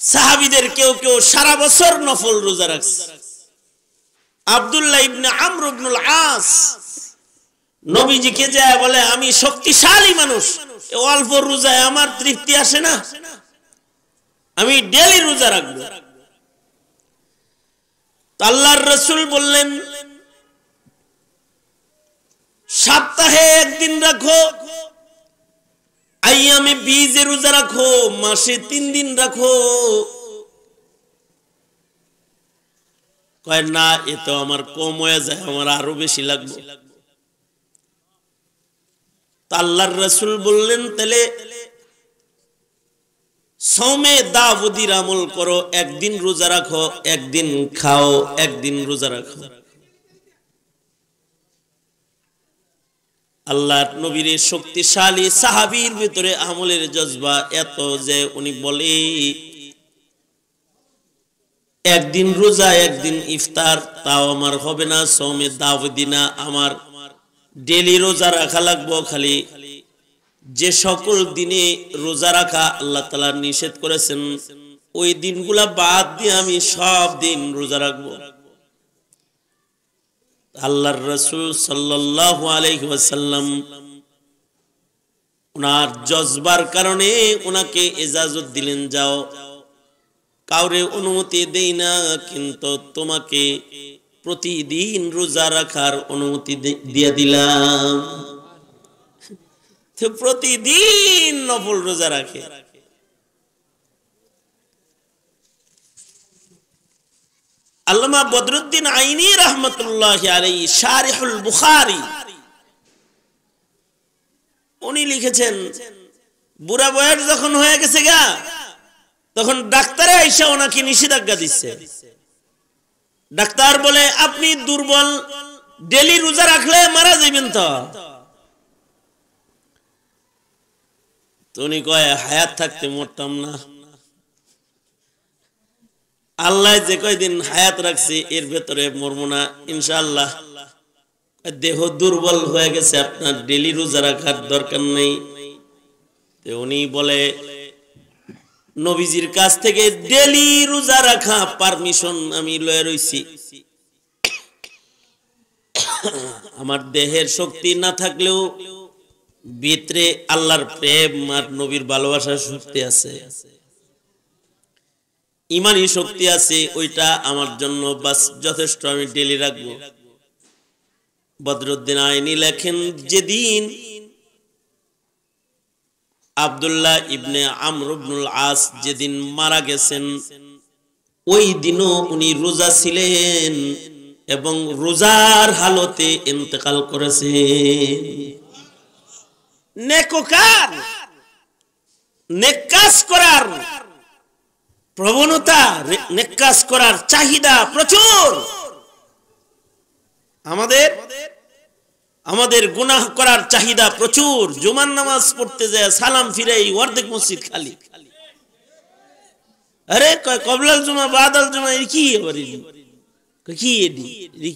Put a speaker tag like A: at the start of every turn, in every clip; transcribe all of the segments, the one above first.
A: সাহাবীদের কেউ কেউ সারা বছর নফল রোজা রাখছে। আব্দুল্লাহ ইবনে আমর ইবনুল আস নবীজিকে যায় বলে, আমি শক্তিশালী মানুষ, অল্প রোজায় আমার তৃপ্তি আসে না, আমি ডেইলি রোজা রাখবো। আল্লাহর রাসূল বললেন, সপ্তাহে একদিন রাখো, আইয়ামে বীজে রোজা রাখো, মাসে 3 দিন রাখো। কয় না, এ তো আমার কম হয়ে যায়, আমার আরো বেশি লাগবে। আল্লাহর রাসূল বললেন, তাহলে সৌমে দাউদির আমল করো, একদিন রোজা রাখো, একদিন খাও, একদিন রোজা রাখো। আল্লাহর নবীর শক্তিশালী সাহাবীর ভিতরে আমলের জজবা এত যে উনি বলে, একদিন রোজা একদিন ইফতার তাও আমার হবে না, সৌমে দাউদি না, আমার ডেইলি রোজা রাখা লাগবে। খালি যে সকল দিনে রোজা রাখা আল্লাহ তাআলা নিষেধ করেছেন, ওই দিনগুলা বাদ দিয়ে আমি সব দিন রোজা রাখবো। আল্লাহর রাসূল সাল্লাল্লাহু আলাইহি ওয়াসাল্লাম ওনার জজবার কারণে ওনাকে ইজাজত দিলেন, যাও, কাউরে অনুমতি দেই না, কিন্তু তোমাকে প্রতিদিন রোজা রাখার অনুমতি দিয়ে দিলাম। তো প্রতিদিন নফল রোজা রাখে। আল্লামা বদরুদ্দিন আইনি রাহমাতুল্লাহি আলাইহি শারিহুল বুখারী উনি লিখেছেন, বুড়া বয়স যখন হয়ে গেছে গা, তখন ডাক্তারে আইসা ওনাকে নিষেধাজ্ঞা দিচ্ছে। ডাক্তার বলে, আপনি দুর্বল, ডেইলি রোজা রাখলে মারা যাবেন। তো উনি কয়, হায়াত থাকতে মরতাম না। আল্লাহ যে কয়দিন হায়াত রাখছে এর ভেতরে মরবো না ইনশাআল্লাহ। দেহ দুর্বল হয়ে গেছে, আপনার ডেইলি রোজা রাখার দরকার নেই। উনি বলে, নবীজির কাছ থেকে ডেইলি রোজা রাখা পারমিশন আমি লয়ে রইছি। আমার দেহের শক্তি না থাকলেও ভিতরে আল্লাহর প্রেম আর নবীর ভালোবাসার শক্তি আছে, ইমানি শক্তি আছে, ওইটা আমার জন্য বাস যথেষ্ট, আমি ডেইলি রাখবো। বদরুদ্দিন আইনি লেখেন, যেদিন আব্দুল্লাহ ইবনে আমর ইবনুল আস যেদিন মারা গেছেন, ওই দিনও উনি রোজা ছিলেন এবং রোজার হালতে ইন্তেকাল করেছেন। নেককার, নেক কাজ করার প্রবণতা, নেক কাজ করার চাহিদা প্রচুর। আমাদের গুনাহ করার চাহিদা প্রচুর। জুমার নামাজ পড়তে যায় সালাম ফিরাই অর্ধেক মসজিদ খালি। আরে কবলাল জুমা বাদাল জুমা কি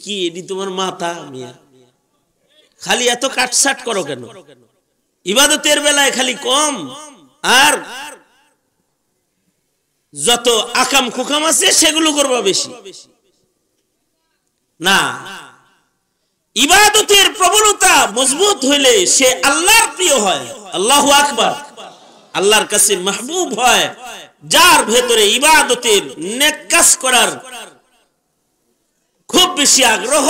A: কি এডি তোমার মাথা মিয়া, খালি এত কাটছাট করো কেন? ইবাদতের বেলায় খালি কম, আর যত আকাম খুকাম আছে সেগুলো করবা বেশি। না, ইবাদতের প্রবণতা মজবুত হইলে সে আল্লাহর প্রিয় হয়। আল্লাহু আকবার, আল্লাহর কাছে মাহবুব হয় যার ভেতরে ইবাদতের নেক কাজ করার খুব বেশি আগ্রহ।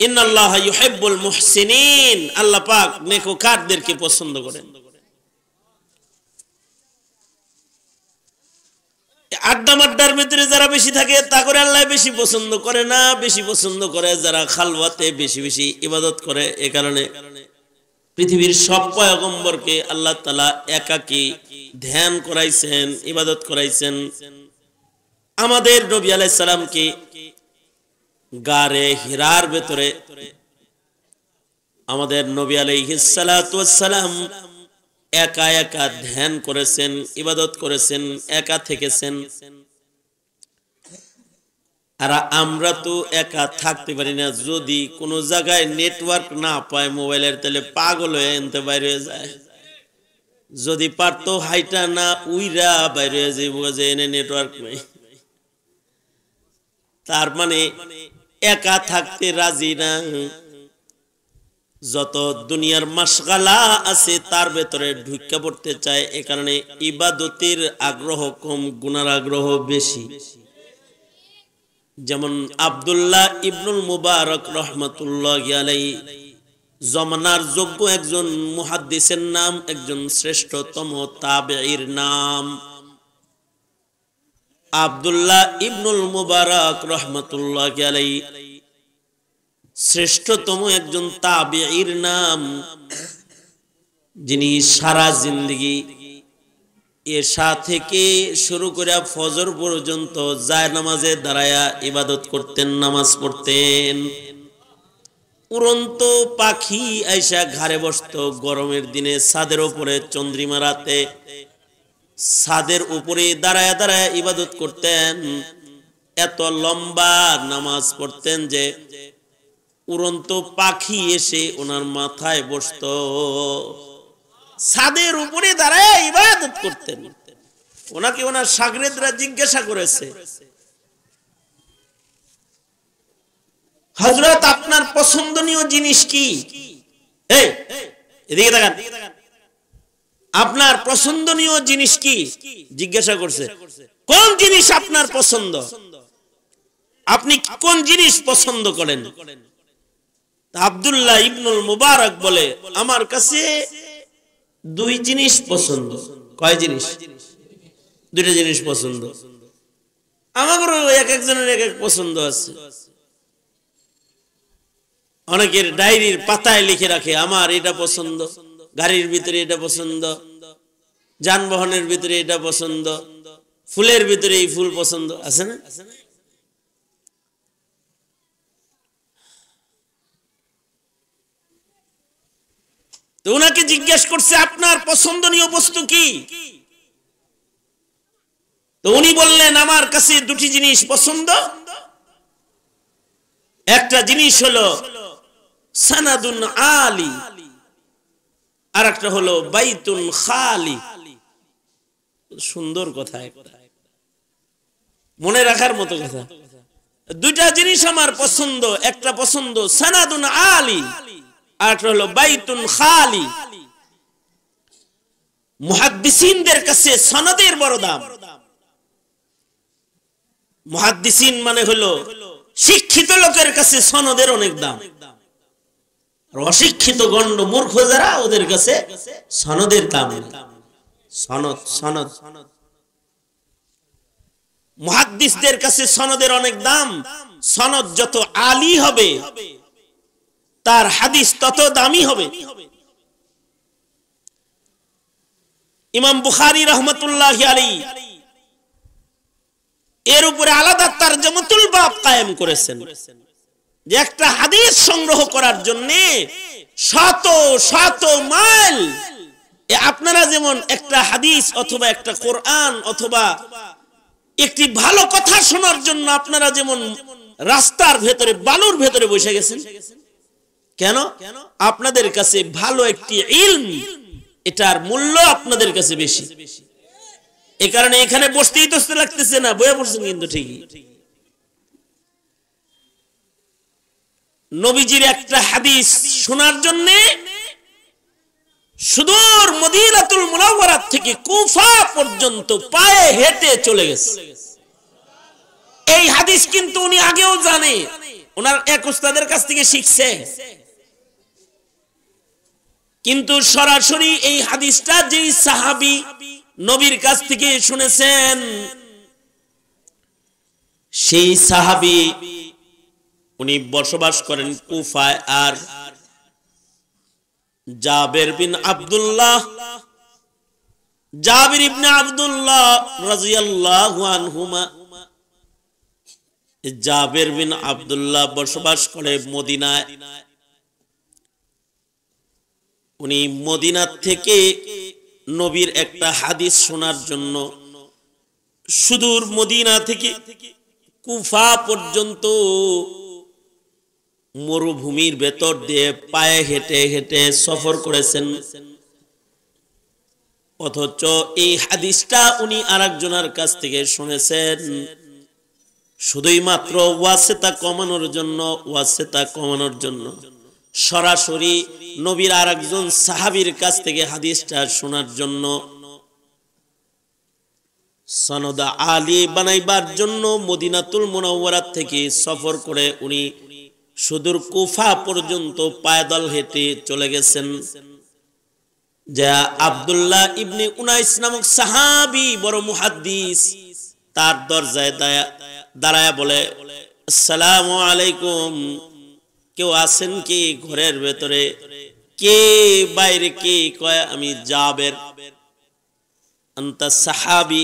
A: ইন্নাল্লাহা ইউহিব্বুল মুহসিনিন, আল্লাহ পাক নেককারদেরকে পছন্দ করেন। আড্ডা মাড্ডার ভিতরে যারা বেশি থাকে তা করে আল্লাহ বেশি পছন্দ করে না, বেশি পছন্দ করে যারা খালওয়াতে বেশি বেশি ইবাদত করে। এ কারণে পৃথিবীর সব পয়গম্বরকে আল্লাহ তাআলা একাকী ধ্যান করাইছেন, ইবাদত করাইছেন। আমাদের নবী আলাইহিস সালামকে গারে হিরার ভেতরে আমাদের নবী আলাইহিস সালাতু ওয়াস সালাম একা একা ধ্যান করেছেন, ইবাদত করেছেন, একা থেকেছেন। আর আমরা তো একা থাকতে পারি না। যদি কোনো জায়গায় নেটওয়ার্ক না পায় মোবাইলের, তাহলে পাগল হয়ে এনতে বাইরে যায়। যদি পারতো হাইটা না উইরা বাইরে যাইব যে এনে নেটওয়ার্ক নাই। তার মানে একা থাকতে রাজি না। যত দুনিয়ার মাশগালা আছে তার ভেতরে ঢুকে পড়তে চায়। এ কারণে ইবাদতের আগ্রহ কম, গুনার আগ্রহ বেশি। যেমন আব্দুল্লাহ ইবনুল মুবারক রহমাতুল্লাহি আলাইহি জমানার যোগ্য একজন মুহাদ্দিসের নাম, একজন শ্রেষ্ঠতম তাবেঈর নাম আব্দুল্লাহ ইবনুল মুবারক রহমাতুল্লাহি আলাইহি, শ্রেষ্ঠতম একজন তাবেঈর নাম, যিনি সারা জিন্দেগি এশা থেকে শুরু করে ফজর পর্যন্ত যায় নামাজে দাঁড়ায়া ইবাদত করতেন, নামাজ পড়তেন। উড়ন্ত পাখি আইসা ঘাড়ে বসতো গরমের দিনে ছাদের উপরে, চন্দ্রিমা রাতে ছাদের উপরে দাঁড়ায়া দাঁড়ায়া ইবাদত করতেন। এত লম্বা নামাজ পড়তেন যে উড়ন্ত পাখি এসে ওনার মাথায় বসতো, ছাদের উপরে দাঁড়ায় ইবাদত করতেন। ওনাকে ওনার শাগরেদরা জিজ্ঞাসা করেছে, হযরত আপনার পছন্দনীয় জিনিস কি? এই এদিকে তাকান, আপনার পছন্দনীয় জিনিস কি জিজ্ঞাসা করছে। কোন জিনিস আপনার পছন্দ? আপনি কোন জিনিস পছন্দ করেন? আব্দুল্লাহ ইবনুল মুবারক বলে, আমার কাছে দুই জিনিস পছন্দ। কয় জিনিস? দুইটা জিনিস পছন্দ। আমারও এক একজনের এক এক পছন্দ আছে। অনেকের ডায়েরির পাতায় লিখে রাখে, আমার এটা পছন্দ, গাড়ির ভিতরে এটা পছন্দ, যানবাহনের ভিতরে এটা পছন্দ, ফুলের ভিতরে এই ফুল পছন্দ, আছে না? তো ওনাকে জিজ্ঞেস করছে, আপনার পছন্দনীয় বস্তু কি? তো উনি বললেন, আমার কাছে দুটি জিনিস পছন্দ। একটা জিনিস হলো সানাদুন আলী, আর একটা হলো বাইতুন খালি। সুন্দর কথা, মনে রাখার মতো কথা। দুইটা জিনিস আমার পছন্দ, একটা পছন্দ সানাদুন আলী, আর একটা হলো বাইতুন খালি। মুহাদ্দিসিনদের কাছে সনদের বড় দাম। মুহাদ্দিসিন মানে হলো শিক্ষিত লোকের কাছে সনদের অনেক দাম, আর অশিক্ষিত গণ্ড মূর্খ যারা, ওদের কাছে সনদের দাম। সনদ সনদ মুহাদ্দিসদের কাছে সনদের অনেক দাম। সনদ যত আলী হবে তার হাদিস তত দামি হবে। ইমাম বুখারী রাহমাতুল্লাহি আলাইহি এর উপরে আলাদা তারজমাতুল বাব কায়েম করেছেন, যে একটা হাদিস সংগ্রহ করার জন্য শত শত মাইল। আপনারা যেমন একটা হাদিস অথবা একটা কোরআন অথবা একটি ভালো কথা শোনার জন্য আপনারা যেমন রাস্তার ভেতরে বালুর ভেতরে বসে গেছেন, কেন? আপনাদের কাছে ভালো একটি ইলম, এটার মূল্য আপনাদের কাছে বেশি। এই কারণে এখানে বসতেই তো লাগতেছে না, বইয়া পড়ছেন কিন্তু ঠিকই। নবীজির একটা হাদিস শোনার জন্য সুদূর মদিনাতুল মুনাওয়ারা থেকে কুফা পর্যন্ত পায়ে হেঁটে চলে গেছে। এই হাদিস কিন্তু উনি আগেও জানে, ওনার এক উস্তাদের কাছ থেকে শিখছে, কিন্তু সরাসরি এই হাদিসটা যেই সাহাবী নবীর কাছ থেকে শুনেছেন, সেই সাহাবী উনি বসবাস করেন কুফায়। আর জাবের বিন আব্দুল্লাহ, জাবির ইবনে আব্দুল্লাহ রাদিয়াল্লাহু আনহুমা, জাবের বিন আব্দুল্লাহ বসবাস করে মদিনায়। উনি মদিনা থেকে নবীর একটা হাদিস শোনার জন্য সুদূর মদিনা থেকে কুফা পর্যন্ত মরুভূমির ভেতর দিয়ে পায়ে হেঁটে হেঁটে সফর করেছেন। অথচ এই হাদিসটা উনি আরেকজনের কাছ থেকে শুনেছেন শুধুই মাত্র ওয়াসিতা কমানোর জন্য সরাসরি নবীর আরেকজন সাহাবীর কাছ থেকে হাদিসটা শোনার জন্য সনদ আলী বানাইবার জন্য মদিনাতুল মুনাওয়ারা থেকে সফর করে উনি সুদূর কুফা পর্যন্ত পায়দল হেঁটে চলে গেছেন। যা আব্দুল্লাহ ইবনে উনাইস নামক সাহাবী বড় মুহাদ্দিস তার দরজায় দাঁড়ায় বলে, আসসালামু আলাইকুম, কেউ আছেন কি ঘরের ভেতরে? কে বাইরে? কে? কয় আমি জাবের। আনতা সাহাবী,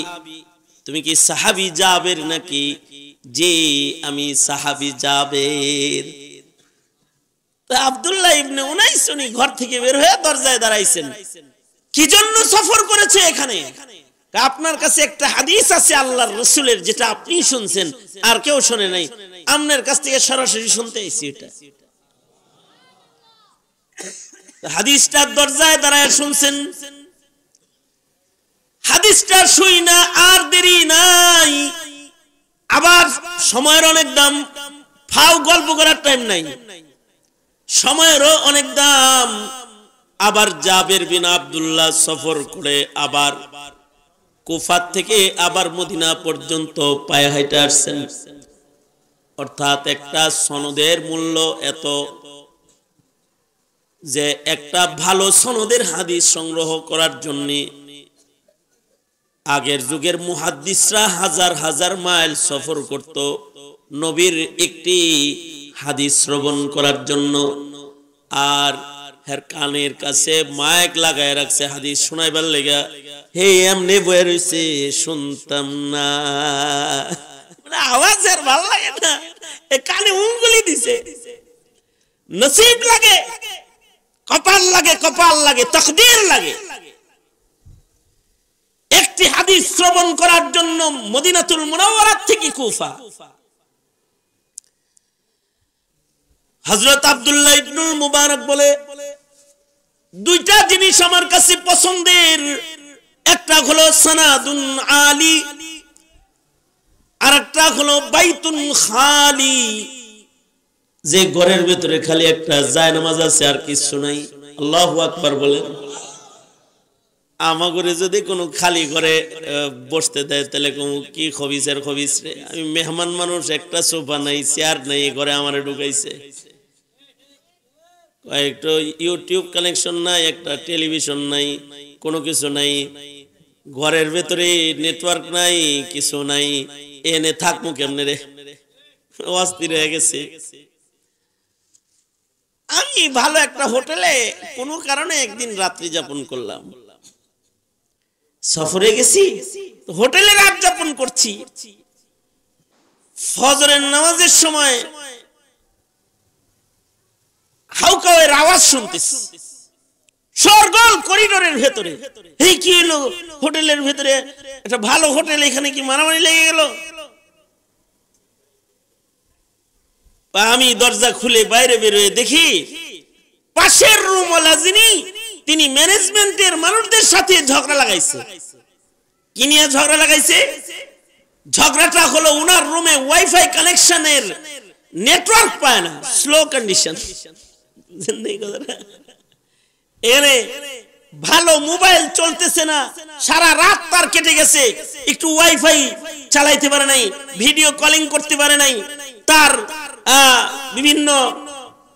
A: তুমি কি সাহাবী জাবের নাকি? জি আমি সাহাবী জাবের। আব্দুল্লাহ ইবনে উনাইস উনি ঘর থেকে বের হয়ে দরজায় দাঁড়াইছেন। কি জন্য সফর করেছে এখানে? আপনার কাছে একটা হাদিস আছে আল্লাহর রাসূলের, যেটা আপনি শুনছেন আর কেউ শুনে নাই, আপনার কাছ থেকে সরাসরি শুনতে আইছি। এটা হাদিসটা দরজায় দাঁড়ায় শুনছেন। হাদিসটা শুই না আর দেরি নাই, আবার সময়ের অনেক দাম, ফাও গল্প করার টাইম নাই, সময়েরও অনেক দাম। আবার জাবের বিন আব্দুল্লাহ সফর করে আবার কুফা থেকে আবার মদিনা পর্যন্ত পায়ে হাঁটে আসছেন। অর্থাৎ একটা সনদের মূল্য এত যে একটা ভালো সনদের হাদিস সংগ্রহ করার জন্য আগের যুগের মুহাদ্দিসরা হাজার হাজার মাইল সফর করত নবীর একটি হাদিস শ্রবণ করার জন্য। আর হের কানের কাছে মাইক লাগায় রাখছে হাদিস শোনাইবার লেগা। হে এমনি বয়ে রইছে, শুনতাম না, আওয়াজের ভালো লাগে না, এ কানে উঙ্গুলি দিছে। নসিব লাগে, কপাল লাগে, কপাল লাগে, তাকদীর লাগে। একটি হাদিস শ্রবণ করার জন্য মদিনাতুল মুনাওয়ারা থেকে কুফা। হযরত আব্দুল্লাহ ইবনুল মুবারক বলে, দুইটা জিনিস আমার কাছে পছন্দের, একটা হলো সানাদুন আলী, আর একটা হলো বাইতুন খালি, যে ঘরের ভিতরে খালি একটা জায়নামাজ আছে আর কিছু নাই। আল্লাহু আকবার বলেন। আমাগরে যদি কোনো খালি ঘরে বসতে দেয় তাহলে কি খবিসের খবিস রে, আমি মেহমান মানুষ, একটা সোফা নাই, চেয়ার নাই, ঘরে আমারে ঢুকাইছে। একটু ইউটিউব কানেকশন নাই, একটা টেলিভিশন নাই, কোনো কিছু নাই, ঘরের ভেতরে নেটওয়ার্ক নাই, কিছু নাই, এনে থাকবো কেমনে রে, অস্থির হয়ে গেছে। আমি ভালো একটা হোটেলে কোনো কারণে একদিন রাত্রি যাপন করলাম, সফরে গেছি, হোটেলে রাত যাপন করছি। ফজরের নামাজের সময় হাউকাওয়ের আওয়াজ শুনতেছি সরগোল করিডোরের ভেতরে। এই কি হলো? হোটেলের ভেতরে একটা ভালো হোটেল, এখানে কি মারামারি লেগে গেল? আমি দরজা খুলে বাইরে বেরোয় দেখি পাশের রুমওয়ালা যিনি, তিনি ম্যানেজমেন্টের মানুষদের সাথে ঝগড়া লাগাইছে। কি নিয়ে ঝগড়া লাগাইছে? ঝগড়াটা হলো উনার রুমে ওয়াইফাই কানেকশনের নেটওয়ার্ক পায় না, স্লো কন্ডিশন। এখানে ভালো মোবাইল চলতেছে না, সারা রাত তার কেটে গেছে, একটু ওয়াইফাই চালাইতে পারে নাই, ভিডিও কলিং করতে পারে নাই, তার বিভিন্ন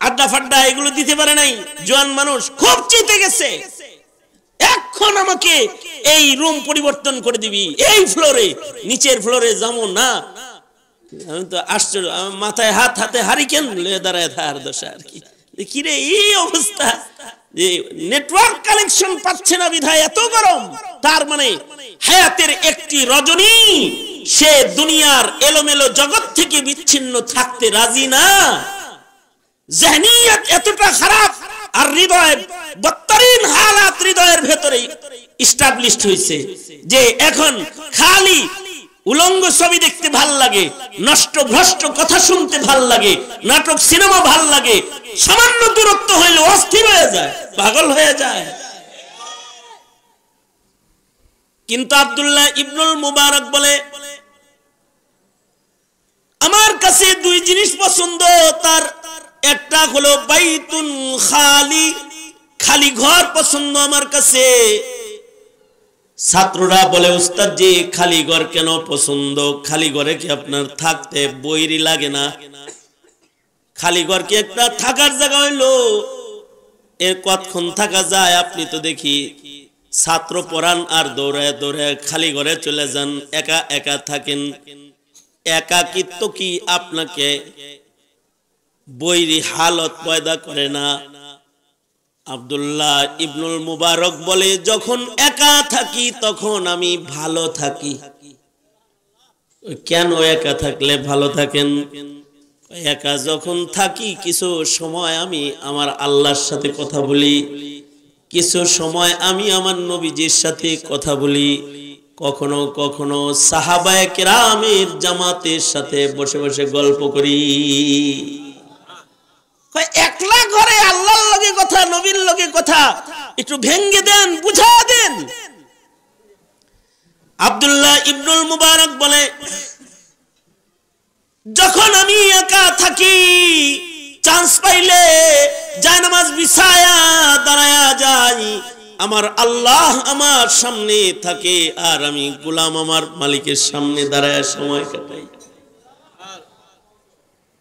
A: আড্ডা ফাড্ডা এগুলো দিতে পারে নাই। জোয়ান মানুষ খুব চিন্তে গেছে, এখন আমাকে এই রুম পরিবর্তন করে দিবি, এই ফ্লোরে, নিচের ফ্লোরে যাবো না। আমি তো আশ্চর্য, মাথায় হাত, হাতে হারিকেন লয়ে দাঁড়ায় থাকার দশা আর কি। কিরে এই অবস্থা, যে নেটওয়ার্ক কানেকশন পাচ্ছে না বিধায় এত গরম। তার মানে হায়াতের একটি রজনী সে দুনিয়ার এলোমেলো জগৎ থেকে বিচ্ছিন্ন থাকতে রাজি না। জহনিয়ত এতটা খারাপ, আর হৃদয় বদতরিন হালাত হৃদয়ের ভেতরে এস্টাবলিশড হয়েছে যে এখন খালি উলঙ্গ ছবি দেখতে ভাল লাগে, নষ্ট ভ্রষ্ট কথা শুনতে ভাল লাগে, নাটক সিনেমা ভাল লাগে, সামান্য দূরত্ব হইলে অস্থির হয়ে যায়, পাগল হয়ে যায়। কিন্তু আব্দুল্লাহ ইবনুল মুবারক বলে আমার কাছে দুই জিনিস পছন্দ, তার একটা হলো বাইতুন খালি, খালি ঘর পছন্দ আমার কাছে। ছাত্ররা বলে উস্তাদ জি খালি ঘর কেন পছন্দ? খালি ঘরে কি আপনার থাকতে বৈরি লাগে না? খালি ঘর কি একটা থাকার জায়গা হইলো? এর কতক্ষণ থাকা যায়? আপনি তো দেখি ছাত্র পড়ান আর দৌড়ায় দৌড়ায় খালি ঘরে চলে যান, একা একা থাকেন। একাকিত্ব কি আপনাকে বৈরি হালত পয়দা করে না? আব্দুল্লাহ ইবনুল মুবারক বলে যখন একা থাকি তখন আমি ভালো থাকি। কেন একা থাকলে ভালো থাকেন? একা যখন থাকি কিছু সময় আমি আমার আল্লাহর সাথে কথা বলি, কিছু সময় আমি আমার নবীজির সাথে কথা বলি, কখনো কখনো সাহাবায়ে কেরামের জামাতের সাথে বসে বসে গল্প করি। একলা ঘরে আল্লাহর লগে কথা, নবীর লগে কথা একটু ভেঙ্গে দেন, বুঝা দেন। আব্দুল্লাহ ইবনুল মুবারক বলে যখন আমি একা থাকি চান্স পাইলে জায়নামাজ বিছায়া দাঁড়ায়া যাই, আমার আল্লাহ আমার সামনে থাকে আর আমি গোলাম আমার মালিকের সামনে দাঁড়ায় সময় কাটাই।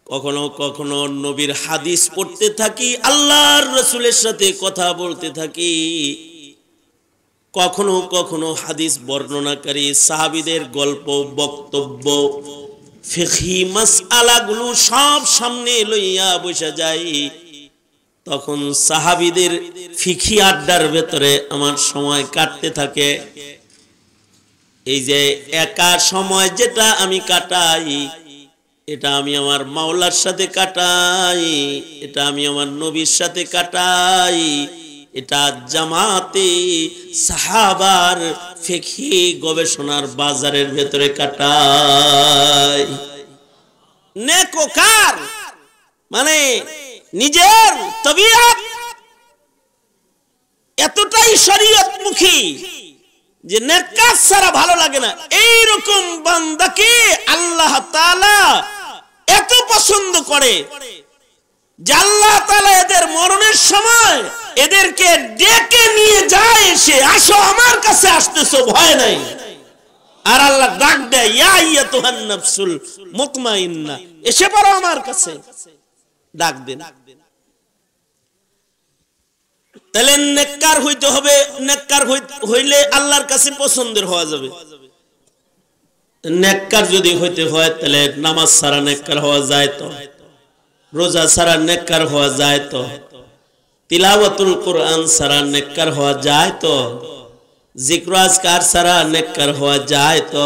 A: কখনো কখনো নবীর হাদিস পড়তে থাকি, আল্লাহর রাসূলের সাথে কথা বলতে থাকি। কখনো কখনো হাদিস বর্ণনাকারী সাহাবীদের গল্প, বক্তব্য, ফিকহি মাসআলাগুলো সব সামনে লইয়া বসে যাই। তখন সাহাবীদের ফিকহি আড্ডার ভেতরে আমার সময় কাটতে থাকে। এই যে একা সময় যেটা আমি কাটাই, এটা আমি আমার মাওলার সাথে কাটাই, এটা আমি আমার নবীর সাথে কাটাই, এটা জামাতে সাহাবার ফিকহি গবেষণার বাজারের ভেতরে কাটাই। নেককার মানে নিজের তবিয়ত এতটাই শরীয়তমুখী যে নেক কাজ ছাড়া ভালো লাগে না, এইরকম বান্দাকে আল্লাহ তাআলা এত পছন্দ করে যে আল্লাহ তাআলা এদের মরণের সময় এদেরকে ডেকে নিয়ে যায়, এসে আসো আমার কাছে, আসতেছো ভয় নাই। আর আল্লাহ ডাক দেয় ইয়া আইয়াতুহান নাফসুল মুতমাইন্না, এসে পড়ো আমার কাছে, ডাক দেন। তাহলে নেককার হইতে হবে, নেককার হইলে আল্লাহর কাছে পছন্দের হওয়া যাবে। নেককার যদি হইতে হয় তাহলে নামাজ ছাড়া নেককার হওয়া যায় তো, রোজা ছাড়া নেককার হওয়া যায় তো, তিলাওয়াতুল কোরআন ছাড়া নেককার হওয়া যায় তো, জিক্র আজকার ছাড়া নেককার হওয়া যায় তো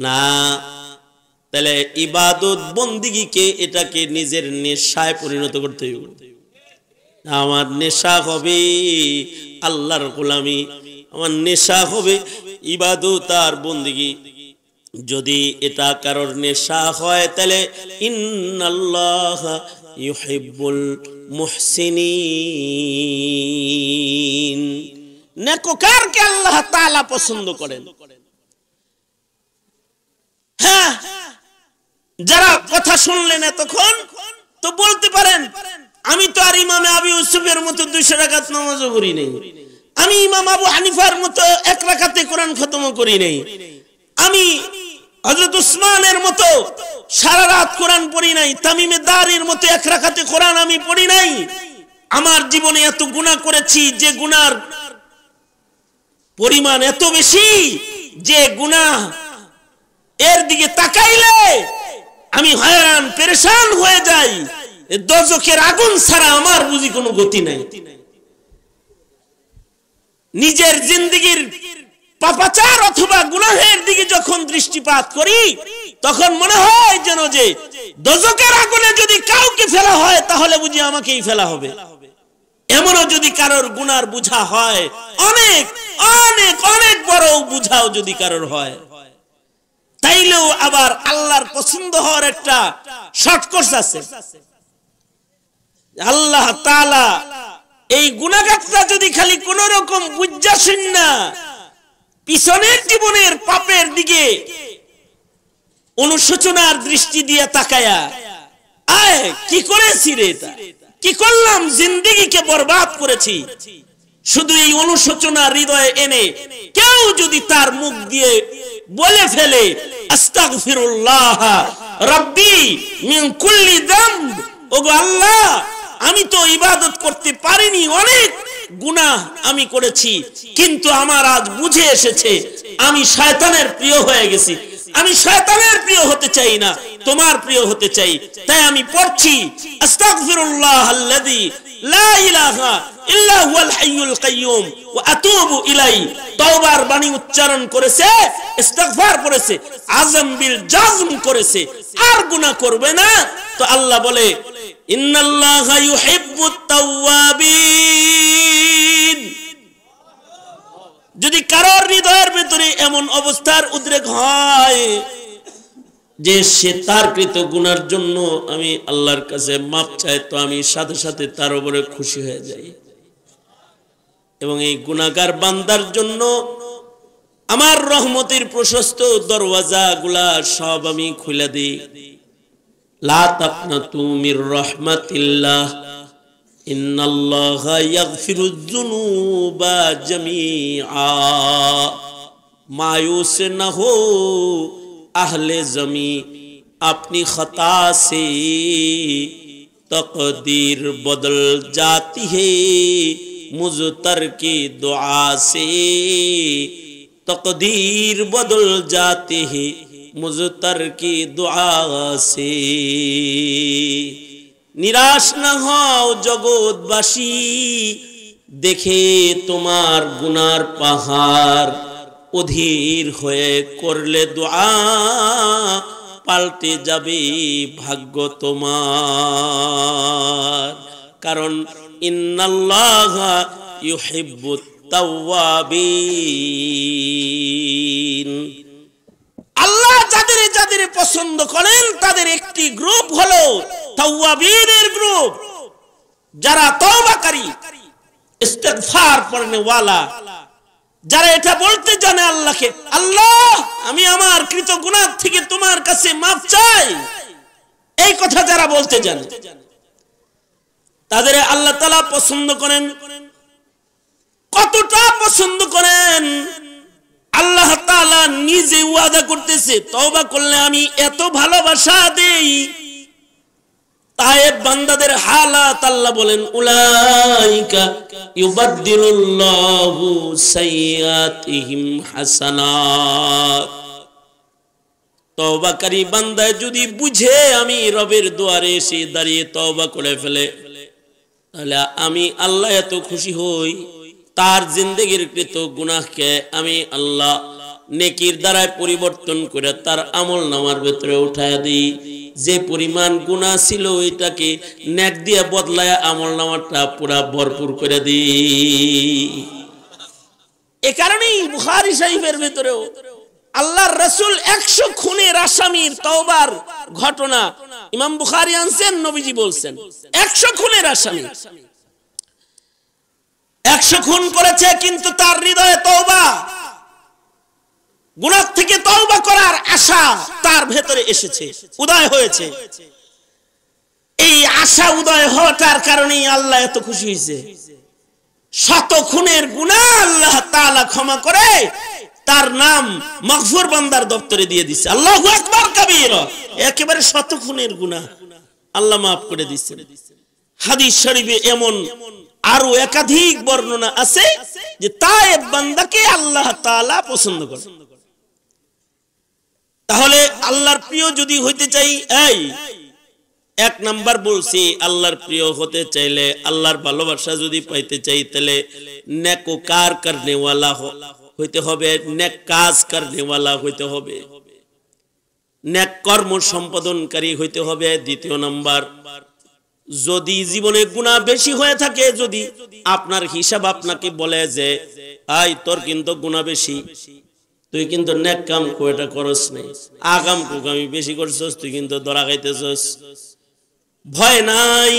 A: না। তাহলে ইবাদত বন্দিগিকে এটাকে নিজের নেশায় পরিণত করতে হবে। আমার নেশা হবে আল্লাহর গোলামি, আমার নেশা হবে ইবাদত আর বন্দিগি। যদি এটা কারোর নেশা হয় তাহলে ইন্নাল্লাহা ইউহিব্বুল মুহসিনিন, নেককারকে আল্লাহ তাআলা পছন্দ করেন। হ্যাঁ, যারা কথা শুনলেন এতক্ষণ তো বলতে পারেন আমি তো আর ইমামে আবু ইউসুফের মতো 200 রাকাত নামাজও পড়ি নাই, আমি ইমাম আবু হানিফার মতো 1 রাকাতে কোরআন খতম করি নাই, আমি হযরত উসমানের মতো সারা রাত কোরআন পড়ি নাই, তামিমে দারির মতো 1 রাকাতে কোরআন আমি পড়ি নাই। আমার জীবনে এত গুনাহ করেছি যে গুনার পরিমাণ এত বেশি যে গুনাহ এর দিকে তাকাইলে আমি হয়রান পেরেশান হয়ে যাই। দোজখের আগুন ছাড়া আমার বুঝি কোনো গতি নাই। নিজের জিন্দেগীর পাপাচার অথবা গুনাহের দিকে যখন দৃষ্টিপাত করি তখন মনে হয় যেন যে দোজখের আগুনে যদি কাউকে ফেলা হয় তাহলে বুঝি আমাকেই ফেলা হবে। এমনও যদি কারোর গুনার বুঝা হয়, অনেক অনেক অনেক বড় বুঝাও যদি কারোর হয়, তাইলেও আবার আল্লাহর পছন্দ হওয়ার একটা শর্টকাট আছে। আল্লাহ তাআলা এই গুনাহগারটা যদি খালি কোন রকম বুঝাছেন না পিছনের জীবনের পাপের দিকে অনুশোচনার দৃষ্টি দিয়ে তাকায়া, আয় কি করেছি রে, এটা কি করলাম, জিন্দেগিকে বরবাদ করেছি। শুধু এই অনুশোচনা হৃদয়ে এনে কেউ যদি তার মুখ দিয়ে বলে ফেলে, আস্তাগফিরুল্লাহ রাব্বি মিন কুল্লি যামব, ওগো আল্লাহ আমি তো ইবাদত করতে পারিনি, অনেক গুনাহ আমি করেছি, কিন্তু আমার আজ বুঝে এসেছে আমি শয়তানের প্রিয় হয়ে গেছি, আমি শয়তানের প্রিয় হতে চাই না, তোমার প্রিয় হতে চাই। তাই আমি পড়ছি আস্তাগফিরুল্লাহ আল্লাযী লা ইলাহা ইল্লা হুয়াল হাইয়ুল কাইয়্যুম ওয়া আতুবু ইলাই। তওবার বাণী উচ্চারণ করেছে, ইস্তিগফার করেছে, আযম বিল জাযম করেছে, আর গুনাহ করবে না। তো আল্লাহ বলে ইন্নাল্লাহা ইউহিব্বুত তাওয়াবিন। যদি কারোর হৃদয়ের ভিতরে এমন অবস্থার উদ্রেক হয় যে সে তার কৃত গুনার জন্য আমি আল্লাহর কাছে মাপ চাই, তো আমি সাথে সাথে তার উপরে খুশি হয়ে যাই এবং এই গুনাহগার বান্দার জন্য আমার রহমতের প্রশস্ত দরওয়াজাগুলা সব আমি খুলে দিই। লা তাকনাতু মির রাহমাতিল্লাহ ইন্নাল্লাহা ইয়াগফিরুয যুনুবা জামিআ। मायूस न हो अहले ज़मी अपनी खता से, तकदीर बदल जाती है मुज़तर की दुआ से, तकदीर बदल जाती है मुज़तर की दुआ से। निराश न हो जगतबासी देखे तुम्हार गुनार पहाड़, অধীর হয়ে করলে দোয়া পাল্টে যাবে ভাগ্য তোমার। কারণ ইন্নাল্লাহা ইউহিব্বুত তাওয়াবিন। আল্লাহ যাদের যাদের পছন্দ করেন তাদের একটি গ্রুপ হলো তাওয়াবিনের গ্রুপ, যারা তওবাকারী, ইস্তিগফার পড়নে ওয়ালা, যারা এটা বলতে জানে আল্লাহকে, আল্লাহ আমি আমার কৃত গুনাহ থেকে তোমার কাছে মাফ চাই, এই কথা যারা বলতে জানে তাদের আল্লাহ তাআলা পছন্দ করেন। কতটা পছন্দ করেন আল্লাহ তাআলা নিজে ওয়াদা করতেছে, তওবা করলে আমি এত ভালোবাসা দেই। তায়েব বান্দাদের হালাত আল্লাহ বলেন উলাইকা ইউবাদদিলুল্লাহু সাইয়্যাতিহিম হাসানাত। তওবাকারী বান্দা যদি বুঝে আমি রবের দুয়ারে এসে দাঁড়িয়ে তওবা করে ফেলে, তাহলে আমি আল্লাহ এত খুশি হই, তার জিন্দেগির কৃত গুনাহকে আমি আল্লাহ নেকির দ্বারায় পরিবর্তন করে তার আমলনামার ভিতরে উঠায়া দিই। যে পরিমাণ গুনাহ ছিল এটাকে নেক দিয়ে বদলায় আমলনামাটা পুরা ভরপুর করে দিই। এ কারণেই বুখারী শরীফের ভিতরেও আল্লাহর রাসূল 100 খুনের আসামির তওবার ঘটনা ইমাম বুখারী আনছেন, নবীজি বলছেন 100 খুনের আসামি 100 খুন করেছে, কিন্তু তার হৃদয়ে তওবা, গুনাহ থেকে তওবা করার আশা তার ভেতরে এসেছে, উদয় হয়েছে। এই আশা উদয় হওয়ার কারণেই আল্লাহ এত খুশি হয়েছে। 100 খুনের গুনাহ আল্লাহ তাআলা ক্ষমা করে তার নাম মাগফুর বান্দার দপ্তরে দিয়ে দিয়েছে। আল্লাহু আকবার কাবীরা, একেবারে 100 খুনের গুনাহ আল্লাহ maaf করে দিয়েছেন। হাদিস শরীফে এমন আরো একাধিক বর্ণনা আছে যে তায়েব বান্দাকে আল্লাহ তাআলা পছন্দ করেন। তাহলে আল্লাহর প্রিয় যদি হইতে চাই, এই এক নাম্বার বলছি, আল্লাহর প্রিয় হতে চাইলে, আল্লাহর ভালোবাসা যদি পাইতে চাই, তাহলে নেককার করনে ওয়ালা হইতে হবে, নেক কাজ করনে ওয়ালা হইতে হবে, নেক কর্ম সম্পাদনকারী হইতে হবে। দ্বিতীয় নাম্বার, যদি জীবনে গুনাহ বেশি হয়ে থাকে, যদি আপনার হিসাব আপনাকে বলে যে আই তোর কিন্তু গুনাহ বেশি, তুই কিন্তু নেক কাম কোটা করস নাই, আগাম কুকামি বেশি করছস, তুই কিন্তু ধরা খাইতেছস, ভয় নাই।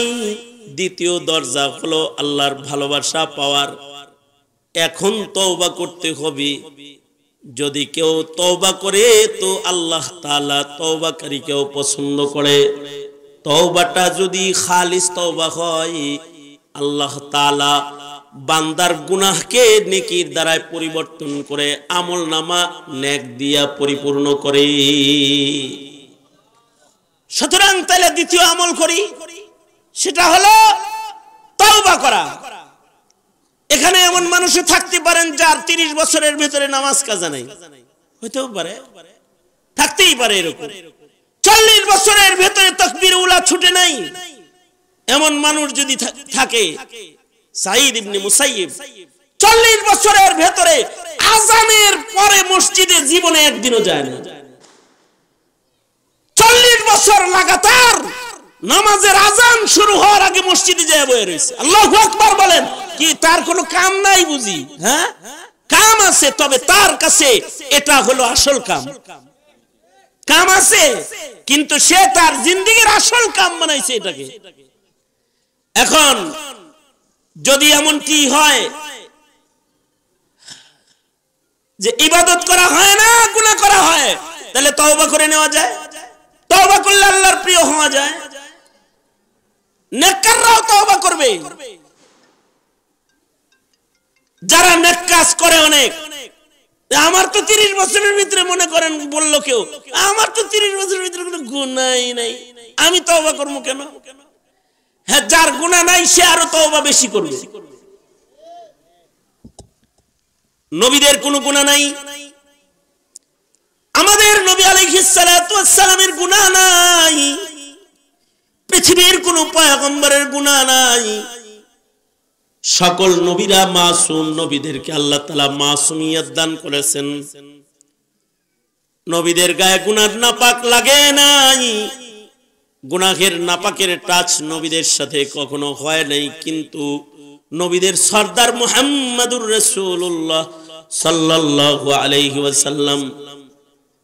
A: দ্বিতীয় দরজা হলো আল্লাহর ভালোবাসা পাওয়ার। এখন তওবা করতে হবে, যদি কেউ তওবা করে তো আল্লাহ তাআলা তওবাকারীকেও পছন্দ করে। তওবাটা যদি খালিস তওবা হয়, আল্লাহ তাআলা বান্দার গুনাহকে নেকির দ্বারা পরিবর্তন করে আমলনামা নেক দিয়া পরিপূর্ণ করে। সুতরাং তাহলে দ্বিতীয় আমল করি, সেটা হলো তওবা করা। এখানে এমন মানুষও থাকতে পারেন যার 30 বছরের ভিতরে নামাজ কাজা নাই, হইতেও পারে, থাকতেই পারে এরকম। 40 বছরের ভিতরে তাকবীর উলা ছুটে নাই, এমন মানুষ যদি থাকে, সাঈদ ইবনে মুসাইয়িব 40 বছরের ভিতরে আযানের পরে মসজিদে জীবনে একদিনও যায় না। 40 বছর লাগাতার নামাজের আযান শুরু হওয়ার আগে মসজিদে যায় বসে রয়েছে। আল্লাহু আকবার বলেন। কি তার কোনো কাম নাই বুঝি? হ্যাঁ, কাম আছে, তবে তার কাছে এটা হলো আসল কাম। কাম আছে, কিন্তু সে তার জিন্দেগীর আসল কাম বানাইছে এটাকে। এখন যদি এমনটি হয় যে ইবাদত করা হয় না, গুনাহ করা হয়, তাহলে তওবা করে নেওয়া যায়। তওবা করলে আল্লাহর প্রিয় হওয়া যায়। নেককাররাও তওবা করবে। যারা নেক কাজ করে অনেক, আমার তো 30 বছরের ভিতরে মনে করেন বললো কেউ, আমার তো 30 বছরের ভিতরে কোনো গুনাহই নাই, আমি তওবা করবো কেন? হ্যাঁ, যার গুনাহ নাই সে আরো তওবা বেশি করবে। নবীদের কোনো গুনাহ নাই, আমাদের নবী আলাইহিস সালাতু ওয়াস সালামের গুনাহ নাই, পৃথিবীর কোন পয়গম্বরের গুনাহ নাই। সকল নবীরা মাসুম, নবীদেরকে আল্লাহ তাআলা মাসুমিয়ত দান করেছেন। নবীদের গায়ে গুনার নাপাক লাগে নাই, গুনাহের নাপাকের টাচ নবীদের সাথে কখনো হয় নাই। কিন্তু নবীদের সরদার মুহাম্মাদুর রাসূলুল্লাহ সাল্লাল্লাহু আলাইহি ওয়াসাল্লাম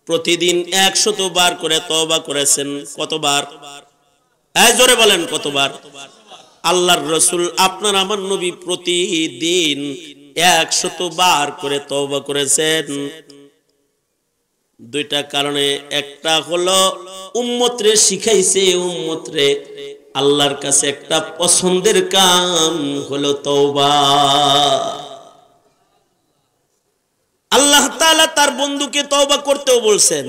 A: প্রতিদিন 100 বার করে তওবা করেছেন। কতবার? জোরে বলেন কতবার? আল্লাহর রাসূল আপনার আমার নবী প্রতিদিন 100 বার করে তওবা করেছেন। দুইটা কারণে, একটা হলো উম্মতরে শিখাইছে, উম্মতরে আল্লাহর কাছে একটা পছন্দের কাম হলো তওবা। আল্লাহ তাআলা তার বন্ধুকে তওবা করতেও বলছেন।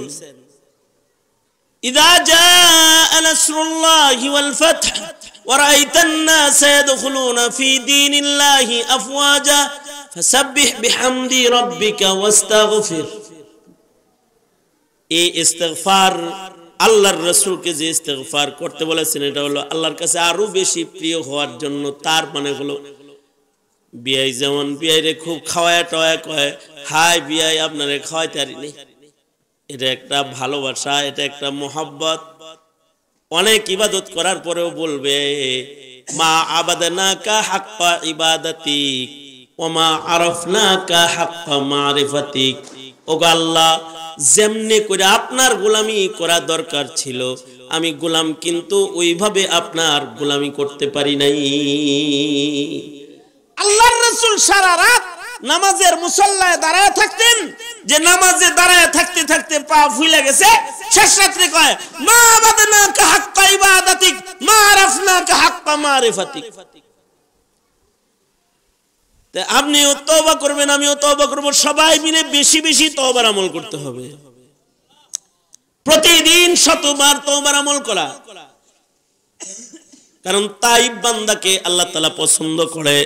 A: ইযা জাআ নাসরুল্লাহি ওয়াল ফাth ওয়া রাআইতান নাসা ইয়াদখুলুনা ফি দীনিল্লাহি আফওয়াজা ফাসাব্বিহ বিহামদি রাব্বিকা ওয়াস্তাগফির। এই ইস্তিগফার আল্লাহর রাসূলকে যে ইস্তিগফার করতে বলেছেন, এটা হলো আল্লাহর কাছে আরো বেশি প্রিয় হওয়ার জন্য। তার মানে হলো বিয়াই যেমন বিয়াইরে খুব খাওয়ায় টয়া কয়, হাই বিয়াই আপনারে খাওয়াইতে পারিনি, এটা একটা ভালোবাসা, এটা একটা মোহাব্বত। অনেক ইবাদত করার পরেও বলবে মা আবাদনাকা হাক্কা ইবাদাতিক ওয়া মা আরাফনাকা হাক্কা মারিফাতিক। ওগো আল্লাহ, যেমনি করে আপনার গোলামি করা দরকার ছিল আমি গোলাম, কিন্তু ওইভাবে আপনার গোলামি করতে পারি নাই। আল্লাহর রাসূল সারা রাত নামাজের মুসল্লায় দাঁড়ায় থাকতেন, যে নামাজে দাঁড়ায় থাকতে থাকতে পা ফুলে গেছে, শেষ রাত্রে কয় মা আবাদনাকা হাক্কা ইবাদাতিক মা আরাফনাকা হাক্কা মারিফাতিক। আপনিও তওবা করবেন, আমিও তওবা করব, সবাই মিলে বেশি বেশি তওবার আমল করতে হবে। প্রতিদিন 100 বার তওবার আমল করা, কারণ তাইব বান্দাকে আল্লাহ তাআলা পছন্দ করে।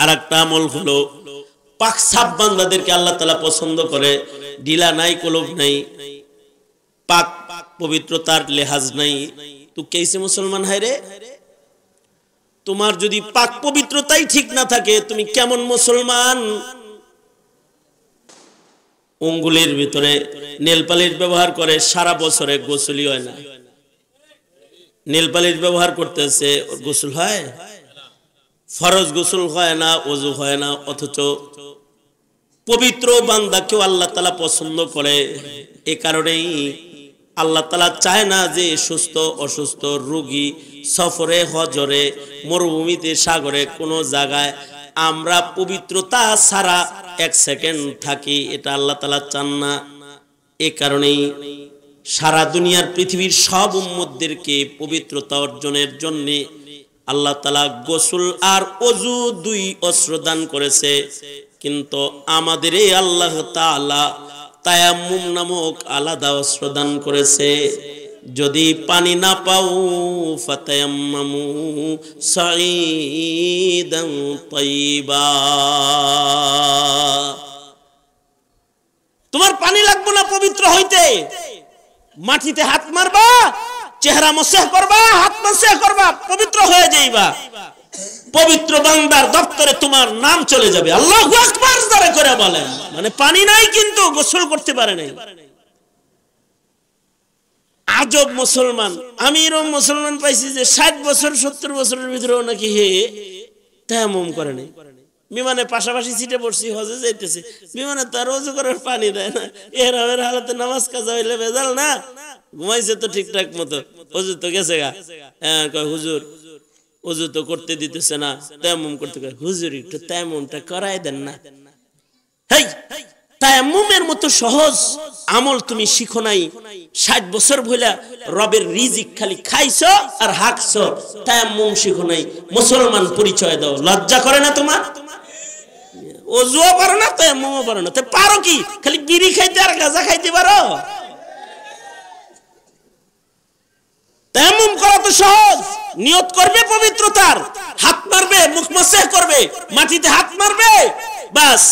A: আরেকটা আমল হলো পাক সাফ বান্দাদেরকে আল্লাহ তাআলা পছন্দ করে। ঢিলা নাই, কলব নাই, পাক পবিত্রতার লেহাজ নাই। তুই কেসে মুসলমান হয় রে? তোমার যদি পাক পবিত্রতাই ঠিক না থাকে, তুমি কেমন মুসলমান? আঙ্গুলের ভিতরে নেল পালিশ ব্যবহার করে, সারা বছরে গোসলই হয় না। নেল পালিশ ব্যবহার করতেছে, ওর গোসল হয়? ফরজ গোসল হয় না, ওযু হয় না। অথচ পবিত্র বান্দাকেও আল্লাহ তাআলা পছন্দ করে। এই কারণেই আল্লাহ তাআলা চায় না যে সুস্থ অসুস্থ, রোগী, সফরে, হজরে, মরুভূমিতে, সাগরে, কোনো জায়গায় আমরা পবিত্রতা ছাড়া এক সেকেন্ড থাকি, এটা আল্লাহ তাআলা চান না। এই কারণেই সারা দুনিয়ার পৃথিবীর সব উম্মতদেরকে পবিত্রতা অর্জনের জন্য আল্লাহ তাআলা গোসল আর ওযু দুই অস্ত্র দান করেছে। কিন্তু আমাদের এই আল্লাহ তাআলা তায়াম্মুম নামক আলাদা অস্ত্র দান করেছে। যদি পানি না পাও ফাতায়াম্মামু সাঈদান তাইয়্যিবা, তোমার পানি লাগবে না পবিত্র হইতে, মাটিতে হাত মারবা, চেহারা মুছাহ করবা, হাত মুছাহ করবা, পবিত্র হয়ে যাইবা। পবিত্র বান্দার দপ্তরে তোমার নাম চলে যাবে। আল্লাহু আকবার জোরে করে বলেন। মানে পানি নাই কিন্তু গোসল করতে পারে নাই। আজব মুসলমান। আমি এরকম মুসলমান পাইছি যে 60 বছর 70 বছরের ভিতরেও নাকি হে তায়াম্মুম করে নাই। বিমানে পাশাপাশি সিটে বসছি, হজে যাইতেছে, বিমানে তার ওযু করার পানি দেয় না। এর হালাতে নামাজ কাজা হইলে ভেজাল না, ঘুমাইছে তো ঠিকঠাক মতো, ওযু তো গেছে গা। হ্যাঁ কয় হুজুর ওযু তো করতে দিতেছে না, তায়াম্মুম করতে কয়, হুজুর একটু তায়াম্মুমটা করাই দেন না। হেই, তায়াম্মুমের মতো সহজ আমল তুমি শিখো নাই। 60 বছর ভইলা রবের রিজিক খালি খাইছো আর হাঁকছো, তায়াম্মুম শিখো নাই। মুসলমান পরিচয় দাও, লজ্জা করে না তোমার? ওযুও পারো না, তায়াম্মুমও পারো না, তে পারো কি? খালি বিড়ি খাইতে আর গাঁজা খাইতে পারো? তায়াম্মুম করা তো সহজ। নিয়ত করবে পবিত্রতার, হাত মারবে, মুখ মুছাহ করবে, মাটিতে হাত মারবে, বাস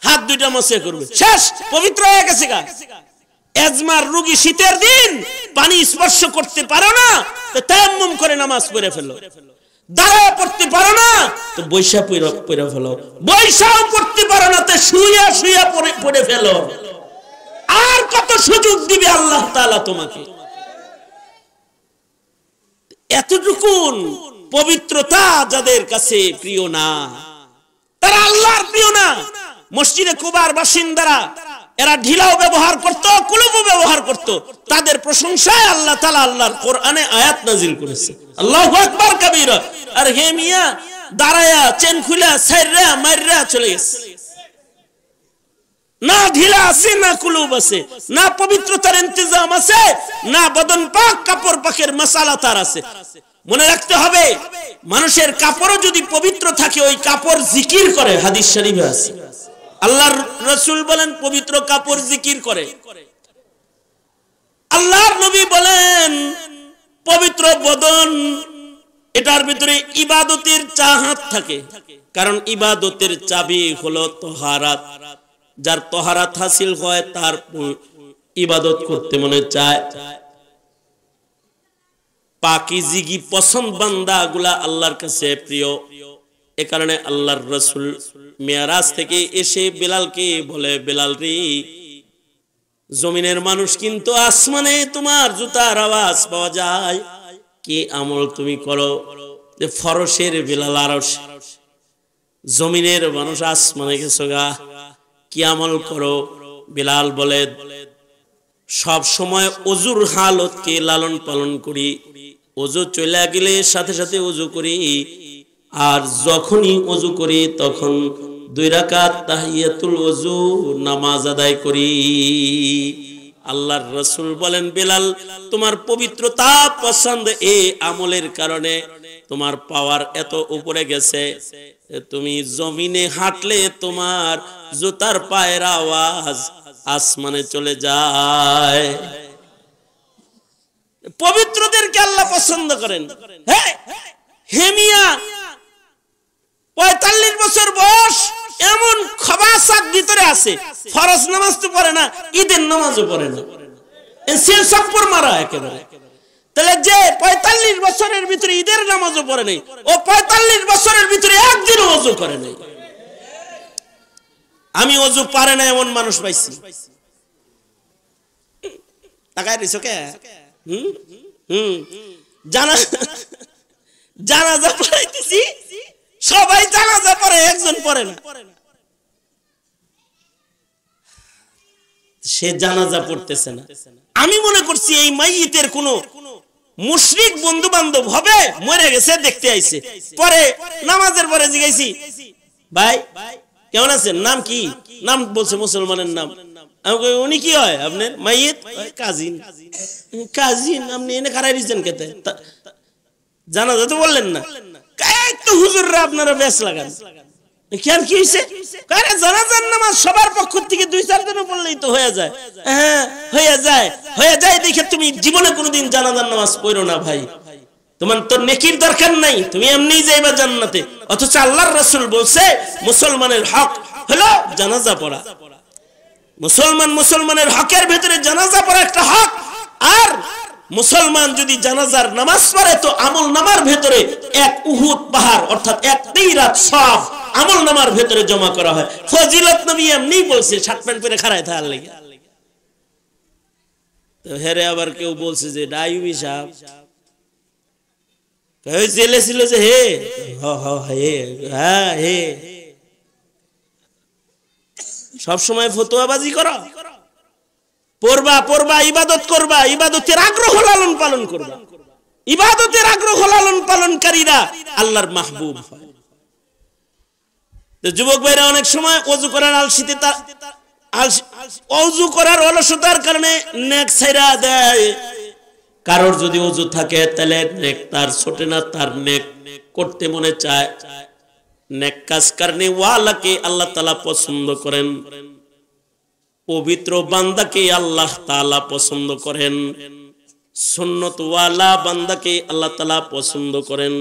A: হাত দুইটা মুছাহ করবে, শেষ, পবিত্র হয়ে গেছে গা। এজমার রোগী শীতের দিন পানি স্পর্শ করতে পারো না, তো তায়াম্মুম করে নামাজ পড়ে ফেলো। দাঁড়ায় পড়তে পারো না, তো বৈশা পড়ে ফেলো। বৈশাও পড়তে পারো না, তো শুইয়া শুইয়া পড়ে ফেলো। আর কত সুযোগ দিবে আল্লাহ তাআলা তোমাকে? এতটুকুন পবিত্রতা যাদের কাছে প্রিয় না, তারা আল্লাহর প্রিয় না। মসজিদে কুবার বাসিন্দারা এরা ঢিলাও ব্যবহার করত, কুলুবও ব্যবহার করত। তাদের প্রশংসায় আল্লাহ তাআলা আল্লাহর কোরআনে আয়াত নাজিল করেছে, আল্লাহু আকবার কাবীরা। আর হে মিয়া দাঁড়ায়া চেন খুলা ছাইরা মাইরা চলে গেছে। না ঢিলা আছে, না কুলুব আছে, না পবিত্রতার ইন্তজাম আছে, না বদন পাক কাপড় পাকের মাসালা তার আছে। মনে রাখতে হবে, মানুষের কাপড়ও যদি পবিত্র থাকে, ওই কাপড় জিকির করে, হাদিস শরীফে আছে। আল্লাহর রাসূল বলেন পবিত্র কাপড় জিকির করে। আল্লাহর নবী বলেন পবিত্র বদন, এটার ভিতরে ইবাদতের চাহাত থাকে। কারণ ইবাদতের চাবি হলো তাহারাত। যার তাহারাত হাসিল হয় তার ইবাদত করতে মনে চায়। পাকিজিগি পছন্দ বান্দাগুলা আল্লাহর কাছে প্রিয়। এ কারণে আল্লাহর রাসূল মিরাজ থেকে এসে বেলালকে বলে, বেলাল রে, জমিনের মানুষ কিন্তু আসমানে তোমার জুতার আওয়াজ পাওয়া যায়, কি আমল তুমি করো? যে ফরশের বেলাল আরশ, জমিনের মানুষ আসমানে গেছো গা, কি আমল করো? বেলাল বলে, সব সময় ওযুর হালতকে লালন পালন করি, ওযু চলে গেলে সাথে সাথে ওযু করি, আর যখনই ওযু করি তখন 2 রাকাত তাহিয়াতুল ওযু নামাজ আদায় করি। আল্লাহর রাসূল বলেন, বেলাল তোমার পবিত্রতা পছন্দ, এই আমলের কারণে তোমার পাওয়ার এত উপরে গেছে, তুমি জমিনে হাঁটলে তোমার জুতার পায়ের আওয়াজ আসমানে চলে যায়। পবিত্রদেরকে আল্লাহ পছন্দ করেন। হ্যাঁ হেমিয়া 45 বছর বয়স, এমন খবাসাত ভিতরে আছে, ফরজ নামাজ তো পড়ে না, ঈদের নামাজও পড়ে না, সে সপ্পর মারা একেবারে। তাহলে যে 45 বছরের ভিতরে ঈদের নামাজও পড়ে নাই, ও 45 বছরের ভিতরে একদিনও ওযু করে নাই। আমি ওযু পারে না এমন মানুষ পাইছি। তাকায় দিছো কে? জানাজা পড়াইতেছি, সবাই জানাজা পড়ে, একজন পড়ে না। সে জানাজা পড়তেছে না। আমি মনে করছি এই মাইয়িতের কোন মুশরিক বন্ধু বান্ধব হবে, মরে গেছে দেখতে আইছে। পরে নামাজের পরে জিজ্ঞাসি, ভাই কেমন আছেন, নাম কি? নাম বলছে মুসলমানের নাম। আমি কই উনি কি হয় আপনার? মাইয়িত। কাজিন। কাজিন আপনি এনে খারাই দিচ্ছেন কেতে? জানাজা তো বললেন না। তো হুজুররা আপনারা বেশ লাগান কেন, কি হয়েছে? জানাজার নামাজ সবার পক্ষ থেকে 2-4 দিন পড়লেই তো হয়ে যায়। হ্যাঁ হয়ে যায় দেখে তুমি জীবনে কোনোদিন জানাজার নামাজ পড়ো না ভাই, তোমার তো নেকির দরকার নাই, তুমি এমনিই যাইবা জান্নাতে। অথচ আল্লাহর রাসূল বলছে মুসলমানের হক হলো জানাজা পড়া। মুসলমানের হকের ভিতরে জানাজা পড়া একটা হক। আর মুসলমান যদি জানাজার নামাজ পড়ে তো আমল নামার ভেতরে এক উহুদ পাহাড় অর্থাৎ এক তিরাত সওয়াব আমল নামার ভেতরে জমা করা হয়। ফজিলত নবী এমনি বলছে শার্ট প্যান্ট পরে খাড়ায় থাকার লাগে। তো হেরে আবার কেউ বলছে যে ডাইবি সাহেব জেলে ছিল যে হে হ্যাঁ হে সব সময় ফতোয়াবাজি করো, পড়বা ইবাদত করবা, ইবাদতের আগ্রহ লালন পালন করবা। ইবাদতের আগ্রহ লালন পালনকারীরা আল্লাহর মাহবুব হয়। তো যুবক ভাইরা অনেক সময় ওযু করার আলসিতে ওযু করার অলসতার কারণে নেক ছাইরা দেয়। কারোর যদি ওযু থাকে তাহলে নেক তার ছোটে না, তার নেক করতে মনে চায়। নেক কাজ করনে ওয়ালাকে আল্লাহ তাআলা পছন্দ করেন, পবিত্র বান্দাকে আল্লাহ তাআলা পছন্দ করেন, সুন্নত ওয়ালা বান্দাকে আল্লাহ তাআলা পছন্দ করেন।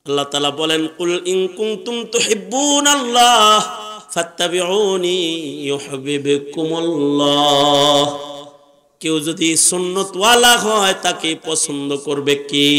A: আল্লাহ তাআলা বলেন কুল ইন কুনতুম তুহিব্বুনাল্লাহ ফাত্তাবিউনি ইউহিব্বুকুমুল্লাহ। কেউ যদি সুন্নত ওয়ালা হয় তাকে পছন্দ করবে কে?